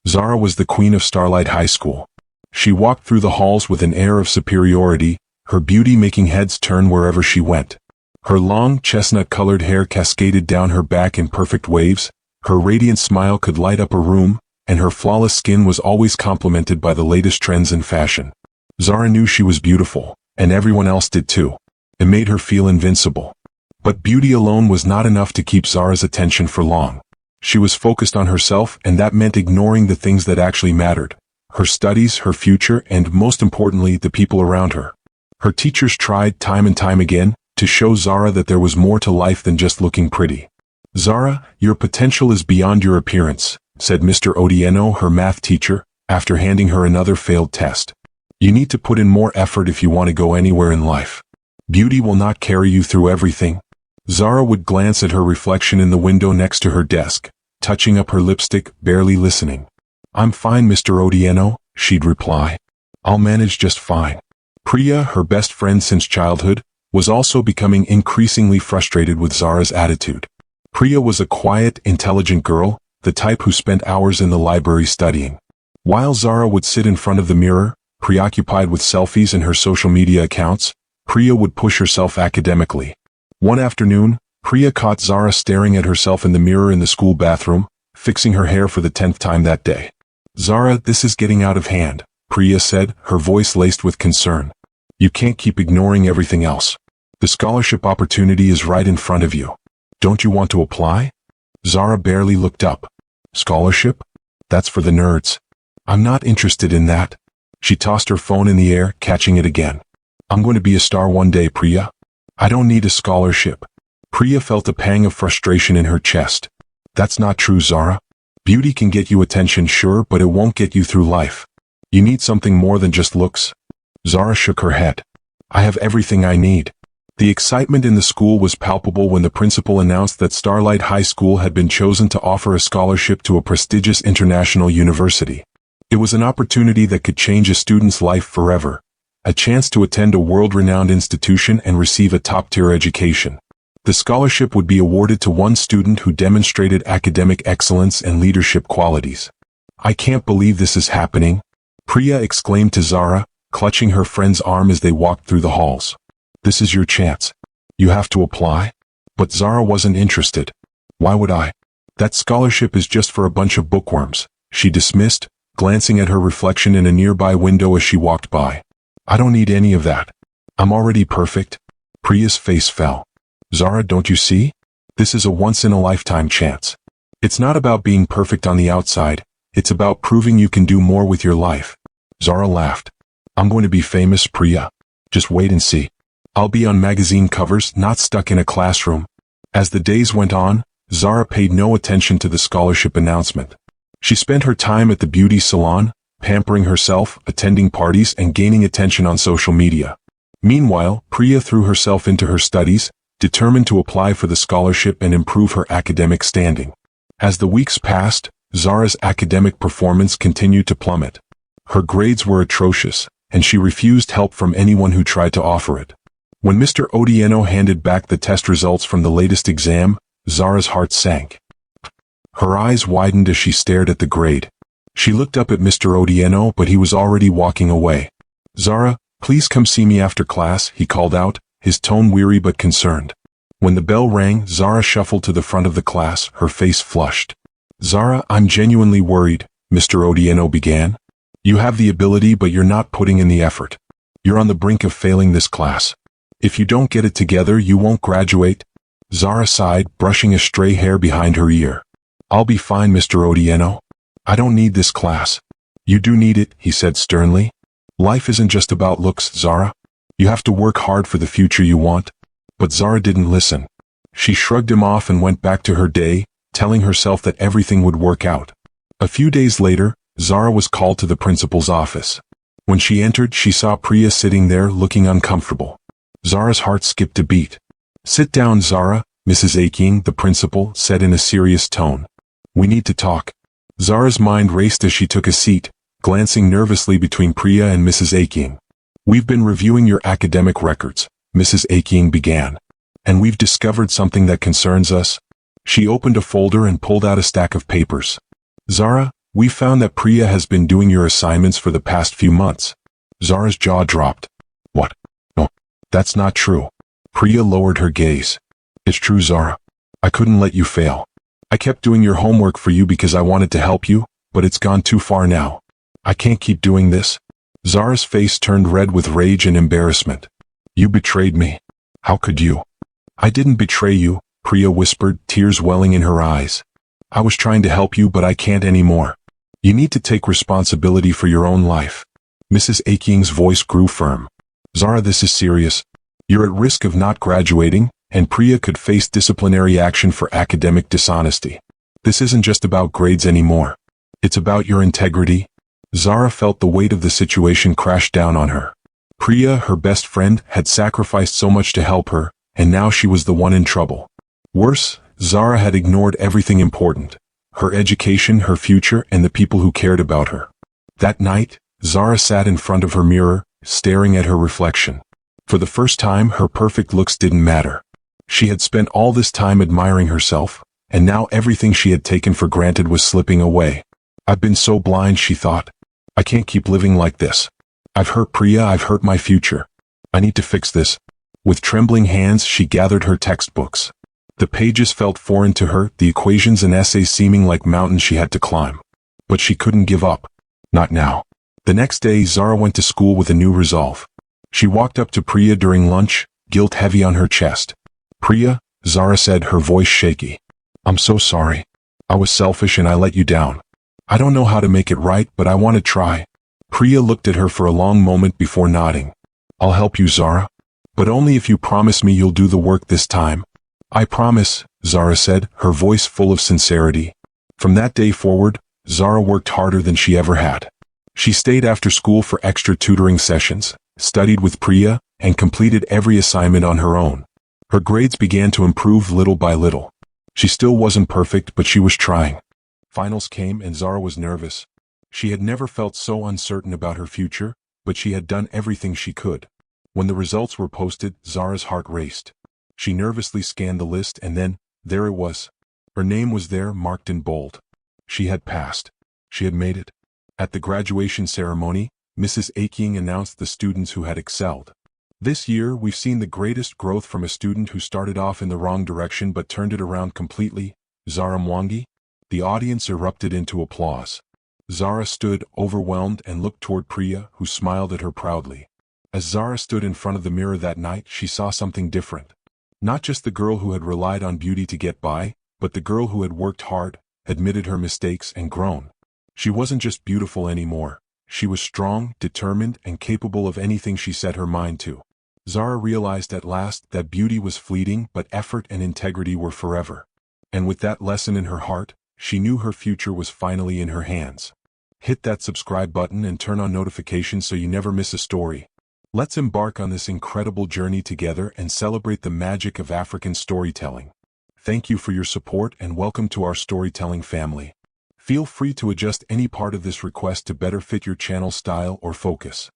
Zara was the queen of Starlight High School. She walked through the halls with an air of superiority, her beauty making heads turn wherever she went. Her long, chestnut-colored hair cascaded down her back in perfect waves, her radiant smile could light up a room, and her flawless skin was always complemented by the latest trends in fashion. Zara knew she was beautiful, and everyone else did too. It made her feel invincible. But beauty alone was not enough to keep Zara's attention for long. She was focused on herself, and that meant ignoring the things that actually mattered: her studies, her future, and most importantly, the people around her. Her teachers tried time and time again to show Zara that there was more to life than just looking pretty. "Zara, your potential is beyond your appearance," said Mr. Odieno, her math teacher, after handing her another failed test. "You need to put in more effort if you want to go anywhere in life. Beauty will not carry you through everything." Zara would glance at her reflection in the window next to her desk, touching up her lipstick, barely listening. "I'm fine, Mr. Odieno," she'd reply. "I'll manage just fine." Priya, her best friend since childhood, was also becoming increasingly frustrated with Zara's attitude. Priya was a quiet, intelligent girl, the type who spent hours in the library studying. While Zara would sit in front of the mirror, preoccupied with selfies and her social media accounts, Priya would push herself academically. One afternoon, Priya caught Zara staring at herself in the mirror in the school bathroom, fixing her hair for the 10th time that day. "Zara, this is getting out of hand," Priya said, her voice laced with concern. "You can't keep ignoring everything else. The scholarship opportunity is right in front of you. Don't you want to apply?" Zara barely looked up. "Scholarship? That's for the nerds. I'm not interested in that." She tossed her phone in the air, catching it again. "I'm going to be a star one day, Priya. I don't need a scholarship." Priya felt a pang of frustration in her chest. "That's not true, Zara. Beauty can get you attention, sure, but it won't get you through life. You need something more than just looks." Zara shook her head. "I have everything I need." The excitement in the school was palpable when the principal announced that Starlight High School had been chosen to offer a scholarship to a prestigious international university. It was an opportunity that could change a student's life forever, a chance to attend a world-renowned institution and receive a top-tier education. The scholarship would be awarded to one student who demonstrated academic excellence and leadership qualities. "I can't believe this is happening," Priya exclaimed to Zara, clutching her friend's arm as they walked through the halls. "This is your chance. You have to apply." But Zara wasn't interested. "Why would I? That scholarship is just for a bunch of bookworms," she dismissed, glancing at her reflection in a nearby window as she walked by. "I don't need any of that. I'm already perfect." Priya's face fell. "Zara, don't you see? This is a once-in-a-lifetime chance. It's not about being perfect on the outside, it's about proving you can do more with your life." Zara laughed. "I'm going to be famous, Priya. Just wait and see. I'll be on magazine covers, not stuck in a classroom." As the days went on, Zara paid no attention to the scholarship announcement. She spent her time at the beauty salon, pampering herself, attending parties, and gaining attention on social media. Meanwhile, Priya threw herself into her studies, determined to apply for the scholarship and improve her academic standing. As the weeks passed, Zara's academic performance continued to plummet. Her grades were atrocious, and she refused help from anyone who tried to offer it. When Mr. Odieno handed back the test results from the latest exam, Zara's heart sank. Her eyes widened as she stared at the grade. She looked up at Mr. Odieno, but he was already walking away. "Zara, please come see me after class," he called out, his tone weary but concerned. When the bell rang, Zara shuffled to the front of the class, her face flushed. "Zara, I'm genuinely worried," Mr. Odieno began. "You have the ability, but you're not putting in the effort. You're on the brink of failing this class. If you don't get it together, you won't graduate." Zara sighed, brushing a stray hair behind her ear. "I'll be fine, Mr. Odieno. I don't need this class." "You do need it," he said sternly. "Life isn't just about looks, Zara. You have to work hard for the future you want." But Zara didn't listen. She shrugged him off and went back to her day, telling herself that everything would work out. A few days later, Zara was called to the principal's office. When she entered, she saw Priya sitting there looking uncomfortable. Zara's heart skipped a beat. "Sit down, Zara," Mrs. Aking, the principal, said in a serious tone. "We need to talk." Zara's mind raced as she took a seat, glancing nervously between Priya and Mrs. Aking. "We've been reviewing your academic records," Mrs. Aking began. "And we've discovered something that concerns us." She opened a folder and pulled out a stack of papers. "Zara, We found that Priya has been doing your assignments for the past few months. Zara's jaw dropped. What? No, that's not true. Priya lowered her gaze. It's true, Zara. I couldn't let you fail. I kept doing your homework for you because I wanted to help you, but it's gone too far now. I can't keep doing this. Zara's face turned red with rage and embarrassment. You betrayed me. How could you? I didn't betray you, Priya whispered, tears welling in her eyes. I was trying to help you, but I can't anymore. You need to take responsibility for your own life. Mrs. Aking's voice grew firm. Zara, this is serious. You're at risk of not graduating, and Priya could face disciplinary action for academic dishonesty. This isn't just about grades anymore. It's about your integrity. Zara felt the weight of the situation crash down on her. Priya, her best friend, had sacrificed so much to help her, and now she was the one in trouble. Worse, Zara had ignored everything important. Her education, her future, and the people who cared about her. That night, Zara sat in front of her mirror, staring at her reflection. For the first time, her perfect looks didn't matter. She had spent all this time admiring herself, and now everything she had taken for granted was slipping away. I've been so blind, she thought. I can't keep living like this. I've hurt Priya, I've hurt my future. I need to fix this. With trembling hands, she gathered her textbooks. The pages felt foreign to her, the equations and essays seeming like mountains she had to climb. But she couldn't give up. Not now. The next day, Zara went to school with a new resolve. She walked up to Priya during lunch, guilt heavy on her chest. Priya, Zara said, her voice shaky. I'm so sorry. I was selfish and I let you down. I don't know how to make it right, but I want to try. Priya looked at her for a long moment before nodding. I'll help you, Zara. But only if you promise me you'll do the work this time. I promise, Zara said, her voice full of sincerity. From that day forward, Zara worked harder than she ever had. She stayed after school for extra tutoring sessions, studied with Priya, and completed every assignment on her own. Her grades began to improve little by little. She still wasn't perfect, but she was trying. Finals came and Zara was nervous. She had never felt so uncertain about her future, but she had done everything she could. When the results were posted, Zara's heart raced. She nervously scanned the list and then, there it was. Her name was there, marked in bold. She had passed. She had made it. At the graduation ceremony, Mrs. Aking announced the students who had excelled. This year, we've seen the greatest growth from a student who started off in the wrong direction but turned it around completely, Zara Mwangi. The audience erupted into applause. Zara stood, overwhelmed, and looked toward Priya, who smiled at her proudly. As Zara stood in front of the mirror that night, she saw something different. Not just the girl who had relied on beauty to get by, but the girl who had worked hard, admitted her mistakes, and grown. She wasn't just beautiful anymore. She was strong, determined, and capable of anything she set her mind to. Zara realized at last that beauty was fleeting, but effort and integrity were forever. And with that lesson in her heart, she knew her future was finally in her hands. Hit that subscribe button and turn on notifications so you never miss a story. Let's embark on this incredible journey together and celebrate the magic of African storytelling. Thank you for your support and welcome to our storytelling family. Feel free to adjust any part of this request to better fit your channel style or focus.